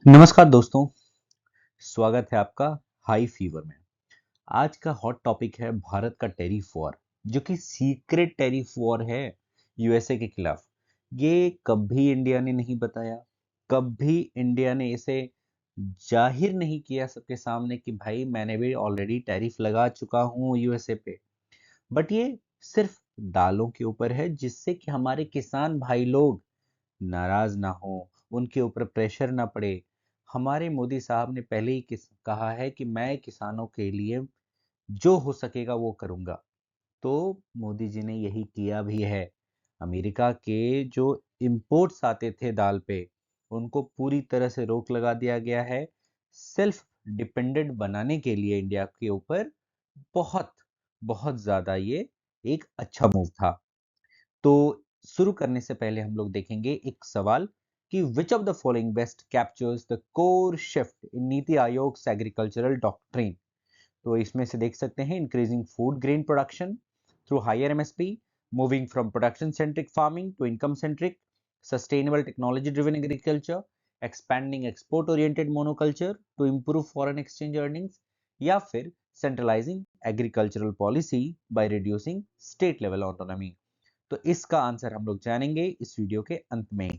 नमस्कार दोस्तों, स्वागत है आपका हाई फीवर में। आज का हॉट टॉपिक है भारत का टैरिफ वॉर, जो कि सीक्रेट टैरिफ वॉर है यूएसए के खिलाफ। ये कभी इंडिया ने नहीं बताया, कभी इंडिया ने इसे जाहिर नहीं किया सबके सामने कि भाई मैंने भी ऑलरेडी टैरिफ लगा चुका हूँ यूएसए पे। बट ये सिर्फ दालों के ऊपर है, जिससे कि हमारे किसान भाई लोग नाराज ना हो, उनके ऊपर प्रेशर ना पड़े। हमारे मोदी साहब ने पहले ही कहा है कि मैं किसानों के लिए जो हो सकेगा वो करूंगा। तो मोदी जी ने यही किया भी है। अमेरिका के जो इंपोर्ट्स आते थे दाल पे, उनको पूरी तरह से रोक लगा दिया गया है। सेल्फ डिपेंडेंट बनाने के लिए इंडिया के ऊपर बहुत बहुत ज्यादा ये एक अच्छा मूव था। तो शुरू करने से पहले हम लोग देखेंगे एक सवाल कि which of the following best captures the core shift in NITI Aayog agricultural doctrine. तो इसमें से देख सकते हैं increasing food grain production through higher MSP, moving from production centric farming to income centric, sustainable technology driven agriculture, expanding export oriented monoculture to improve foreign exchange earnings, या फिर centralising agricultural policy by reducing state level autonomy. तो इसका answer हम लोग जानेंगे इस video के अंत में।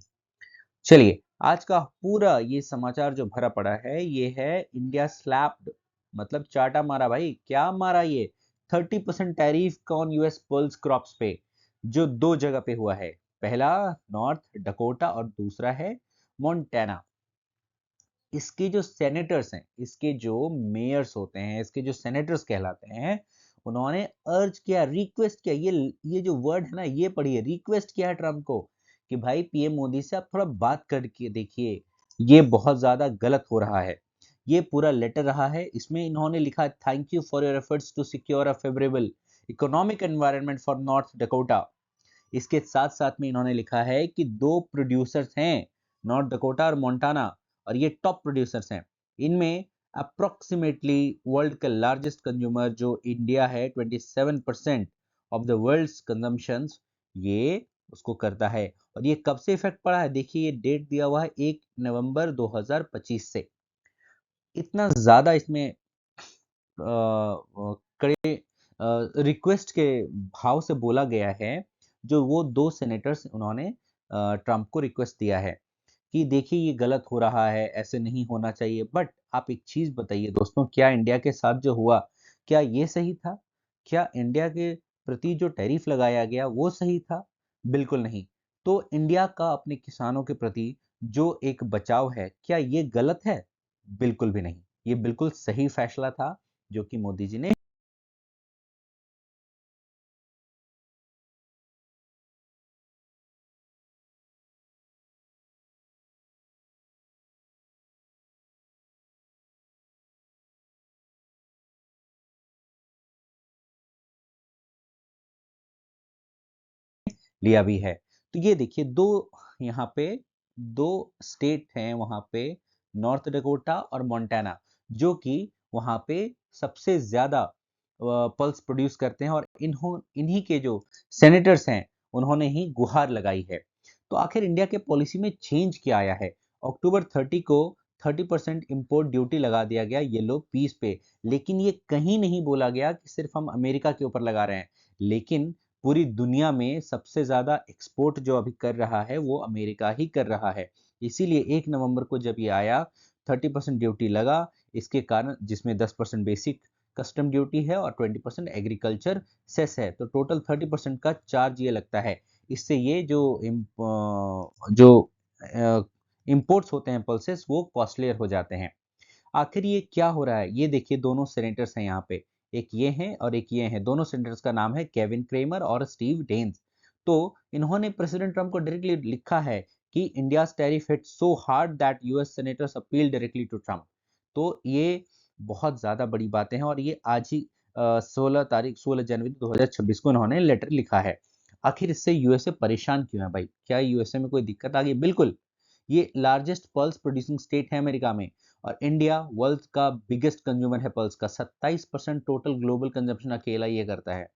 चलिए, आज का पूरा ये समाचार जो भरा पड़ा है ये है इंडिया स्लैप्ड, मतलब चाटा मारा भाई। क्या मारा ये? 30% tariff on US pulse crops पे, जो दो जगह पे हुआ है। पहला नॉर्थ डकोटा और दूसरा है मोंटाना। इसके जो सेनेटर्स हैं, इसके जो मेयर्स होते हैं, इसके जो सेनेटर्स कहलाते हैं, उन्होंने अर्ज किया, रिक्वेस्ट किया। ये जो वर्ड है ना, ये पढ़िए, रिक्वेस्ट किया है ट्रम्प को कि भाई पीएम मोदी से आप थोड़ा बात करके देखिए, ये बहुत ज्यादा गलत हो रहा है। ये पूरा लेटर रहा है, इसमें इन्होंने लिखा, thank you for your efforts to secure a favourable economic environment for North Dakota. इसके साथ साथ में इन्होंने लिखा है कि दो प्रोड्यूसर्स हैं, नॉर्थ डकोटा और मोंटाना, और ये टॉप प्रोड्यूसर्स हैं। इनमें अप्रोक्सीमेटली वर्ल्ड का लार्जेस्ट कंज्यूमर जो इंडिया है, 27% ऑफ द वर्ल्ड्स कंजम्पशन ये उसको करता है। और ये कब से इफेक्ट पड़ा है? देखिए, ये डेट दिया हुआ है 1 नवंबर 2025 से। इतना ज्यादा इसमें कड़े रिक्वेस्ट के भाव से बोला गया है। जो वो दो सेनेटर्स, उन्होंने ट्रम्प को रिक्वेस्ट दिया है कि देखिए ये गलत हो रहा है, ऐसे नहीं होना चाहिए। बट आप एक चीज बताइए दोस्तों, क्या इंडिया के साथ जो हुआ, क्या ये सही था? क्या इंडिया के प्रति जो टैरिफ लगाया गया वो सही था? बिल्कुल नहीं। तो इंडिया का अपने किसानों के प्रति जो एक बचाव है, क्या ये गलत है? बिल्कुल भी नहीं। ये बिल्कुल सही फैसला था जो कि मोदी जी ने लिया भी है। तो ये देखिए, दो यहाँ पे दो स्टेट हैं वहां पे, नॉर्थ डकोटा और मोंटाना, जो कि वहां पे सबसे ज्यादा पल्स प्रोड्यूस करते हैं। और इन्हीं के जो सेनेटर्स हैं, उन्होंने ही गुहार लगाई है। तो आखिर इंडिया के पॉलिसी में चेंज क्या आया है? अक्टूबर 30 को 30% इंपोर्ट ड्यूटी लगा दिया गया येलो पीस पे। लेकिन ये कहीं नहीं बोला गया कि सिर्फ हम अमेरिका के ऊपर लगा रहे हैं। लेकिन पूरी दुनिया में सबसे ज्यादा एक्सपोर्ट जो अभी कर रहा है वो अमेरिका ही कर रहा है। इसीलिए 1 नवंबर को जब ये आया, 30% ड्यूटी लगा। इसके कारण, जिसमें 10% बेसिक कस्टम ड्यूटी है और 20% एग्रीकल्चर सेस है, तो टोटल 30% का चार्ज ये लगता है। इससे ये जो इंपोर्ट्स होते हैं पल्सेस, वो कॉस्टलियर हो जाते हैं। आखिर ये क्या हो रहा है? ये देखिए, दोनों सेनेटर्स हैं यहाँ पे, एक ये हैं और एक ये हैं। दोनों सेनेटर्स का नाम है केविन क्रेमर और स्टीव डेन्स। तो इन्होंने प्रेसिडेंट ट्रम्प को डायरेक्टली लिखा है कि India tariff hit so hard that US senators appeal directly to Trump. तो ये बहुत ज्यादा बड़ी बातें हैं, और ये आज ही 16 जनवरी 2026 को इन्होंने लेटर लिखा है। आखिर इससे यूएसए परेशान क्यों है भाई? क्या यूएसए में कोई दिक्कत आ गई? बिल्कुल। ये लार्जेस्ट पल्स प्रोड्यूसिंग स्टेट है अमेरिका में, और इंडिया वर्ल्ड का बिगेस्ट कंज्यूमर है पल्स का। 27% टोटल ग्लोबल कंजप्शन अकेला ये करता है।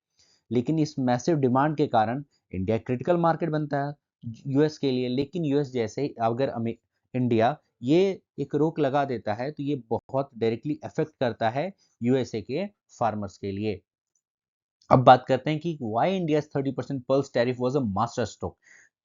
लेकिन इस मैसिव डिमांड के कारण इंडिया क्रिटिकल मार्केट बनता है यूएस के लिए। लेकिन यूएस जैसे ही, अगर इंडिया ये एक रोक लगा देता है तो ये बहुत डायरेक्टली अफेक्ट करता है यूएसए के फार्मर्स के लिए। अब बात करते हैं कि why India 30% pulse tariff was a master stroke.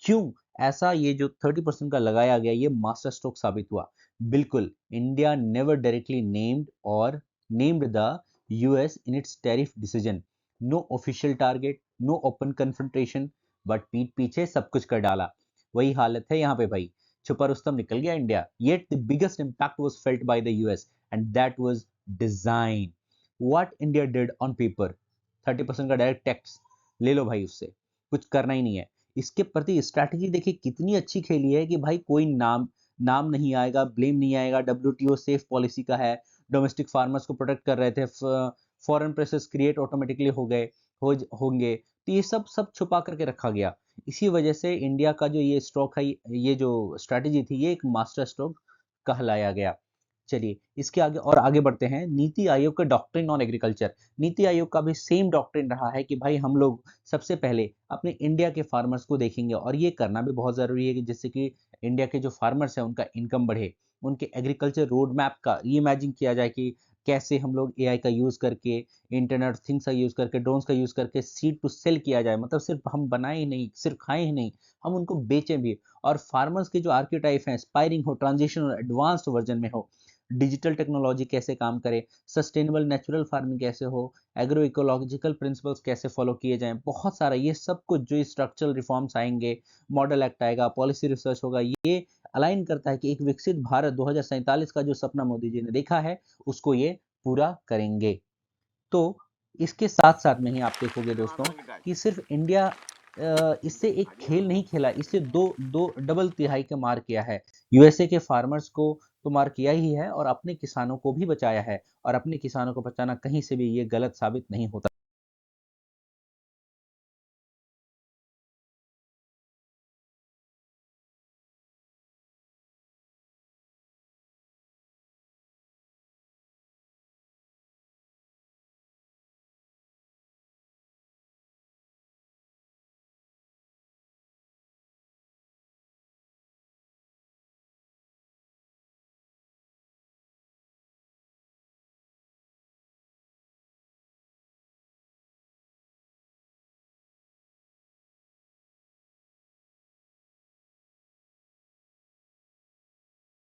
क्यों ऐसा ये जो 30% का लगाया गया ये मास्टर स्ट्रोक साबित हुआ? बिल्कुल, इंडिया नेवर डायरेक्टली नेम्ड और named the US in its tariff decision. No official target, no open confrontation, but पीठ पीछे सब कुछ कर डाला। वही हालत है यहाँ पे भाई, छुपा रुस्तम निकल गया India. Yet the biggest impact was felt by the US and that was design. What India did on paper, 30% का डायरेक्ट टैक्स ले लो भाई, उससे कुछ करना ही नहीं है। इसके प्रति स्ट्रैटेजी देखिए कितनी अच्छी खेली है कि भाई कोई नाम नाम नहीं आएगा, ब्लेम नहीं आएगा, डब्ल्यूटीओ सेफ पॉलिसी का है, डोमेस्टिक फार्मर्स को प्रोटेक्ट कर रहे थे, फॉरेन प्रेसेस क्रिएट ऑटोमेटिकली होंगे, तो ये सब सब छुपा करके रखा गया। इसी वजह से इंडिया का जो ये स्ट्रोक है, ये जो स्ट्रैटेजी थी, ये एक मास्टर स्ट्रोक कहलाया गया। चलिए इसके आगे और आगे बढ़ते हैं। नीति आयोग का doctrine on agriculture. NITI Aayog का भी सेम डॉक्ट्रिन रहा है कि भाई हम लोग सबसे पहले अपने इंडिया के फार्मर्स को देखेंगे, और ये करना भी बहुत ज़रूरी है कि जिससे कि इंडिया के जो फार्मर्स हैं उनका इनकम बढ़े, उनके एग्रीकल्चर रोड मैप का रीइमेजिन किया जाए कि कैसे हम लोग एआई का यूज़ करके, इंटरनेट ऑफ थिंग्स का यूज़ करके, ड्रोन्स का यूज़ करके सीड टू सेल किया जाए। मतलब सिर्फ हम बनाए ही नहीं, सिर्फ खाएं ही नहीं, हम उनको बेचें भी। और फार्मर्स के जो आर्किटाइप हैं एस्पायरिंग हो, ट्रांजिशन और एडवांस्ड वर्जन में हो, डिजिटल टेक्नोलॉजी कैसे काम करे, सस्टेनेबल नेचुरल फार्मिंग कैसे हो, एग्रो इकोलॉजिकल प्रिंसिपल्स कैसे फॉलो किए जाएं, बहुत सारा ये सब कुछ जो स्ट्रक्चरल रिफॉर्म्स आएंगे, मॉडल एक्ट आएगा, पॉलिसी रिसर्च होगा, ये अलाइन करता है कि एक विकसित भारत 2047 का जो सपना मोदी जी ने देखा है उसको ये पूरा करेंगे। तो इसके साथ साथ में ही आप देखोगे दोस्तों कि सिर्फ इंडिया इससे एक खेल नहीं खेला, इससे दो दो डबल तिहाई का मार किया है। यूएसए के फार्मर्स को तो मार किया ही है और अपने किसानों को भी बचाया है, और अपने किसानों को बचाना कहीं से भी ये गलत साबित नहीं होता।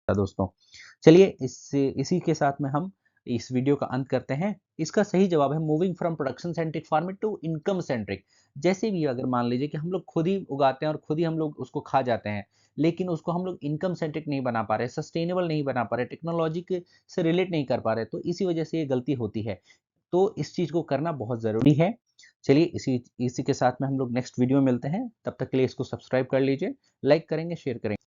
दोस्तों चलिए इसी के साथ में हम इस वीडियो का अंत करते हैं। इसका सही जवाब है moving from production centric farming to income centric. जैसे भी अगर मान लीजिए कि हम लोग खुद ही उगाते हैं और खुद ही हम लोग उसको खा जाते हैं, लेकिन उसको हम लोग इनकम सेंट्रिक नहीं बना पा रहे, सस्टेनेबल नहीं बना पा रहे, टेक्नोलॉजी के से रिलेट नहीं कर पा रहे, तो इसी वजह से ये गलती होती है। तो इस चीज को करना बहुत जरूरी है। चलिए इसी इसी के साथ में हम लोग नेक्स्ट वीडियो में मिलते हैं। तब तक के लिए इसको सब्सक्राइब कर लीजिए, लाइक करेंगे, शेयर करेंगे।